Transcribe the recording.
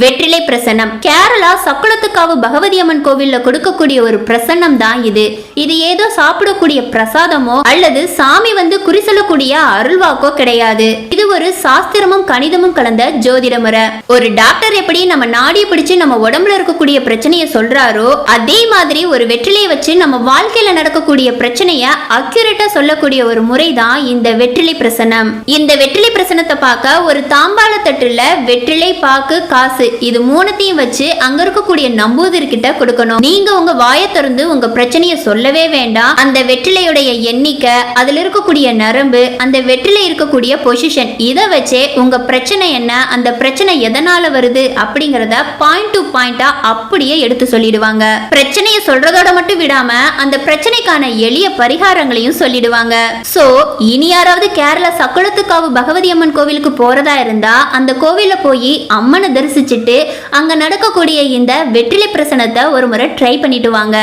வெற்றிலை பிரசன்னம் கேரளா சக்குளத்துக்காவு பகவதி அம்மன் கோவில்ல கொடுக்கக்கூடிய ஒரு பிரசன்னம் தான் இது. இது ஏதோ சாப்பிடக்கூடிய பிரசாதமோ அல்லது சாமி வந்து குறிசொல்லக்கூடிய அருள்வாக்கோ கிடையாது. இது ஒரு சாஸ்திரமும் கணிதமும் கலந்த ஜோதிட முறை. ஒரு டாக்டர் எப்படி நம்ம நாடியை பிடிச்சு நம்ம உடம்புல இருக்கக்கூடிய பிரச்சனைய சொல்றாரோ அதே மாதிரி ஒரு வெற்றிலையை வச்சு நம்ம வாழ்க்கையில நடக்கக்கூடிய பிரச்சனைய அக்யூரேட்டா சொல்லக்கூடிய ஒரு முறை தான் இந்த வெற்றிலை பிரசன்னம். இந்த வெற்றிலை பிரசனத்தை பார்க்க ஒரு தாம்பாள தட்டுல வெற்றிலை, பாக்கு, காசு இது மூணுத்தையும் வச்சு அங்க இருக்கக்கூடிய நம்பூதிர்கிட்ட கொடுக்கணும். நீங்க உங்க வாயை திறந்து உங்க பிரச்சனைய சொல்லவே வேண்டாம். அந்த வெற்றிலையுடைய எண்ணிக்கை, அதுல இருக்கக்கூடிய நரம்பு, அந்த வெற்றிலை இருக்கக்கூடிய பொசிஷன், இதை வச்சே உங்க பிரச்சனை என்ன, அந்த பிரச்சனை எதனால வருது அப்படிங்கறத பாயிண்ட் டு பாயிண்டா அப்படியே எடுத்து சொல்லிடுவாங்க. பிரச்சனைய சொல்றதோட மட்டும் விடாம அந்த பிரச்சனைக்கான எளிய பரிகாரங்களையும் சொல்லிடுவாங்க. சோ இனி யாராவது கேரளா சக்குளத்துக்காவு பகவதி அம்மன் கோவிலுக்கு போறதா இருந்தா அந்த கோவில போய் அம்மனை தரிசிச்சுட்டு அங்க நடக்கக்கூடிய இந்த வெற்றிலை பிரசனத்தை ஒரு முறை ட்ரை பண்ணிட்டு வாங்க.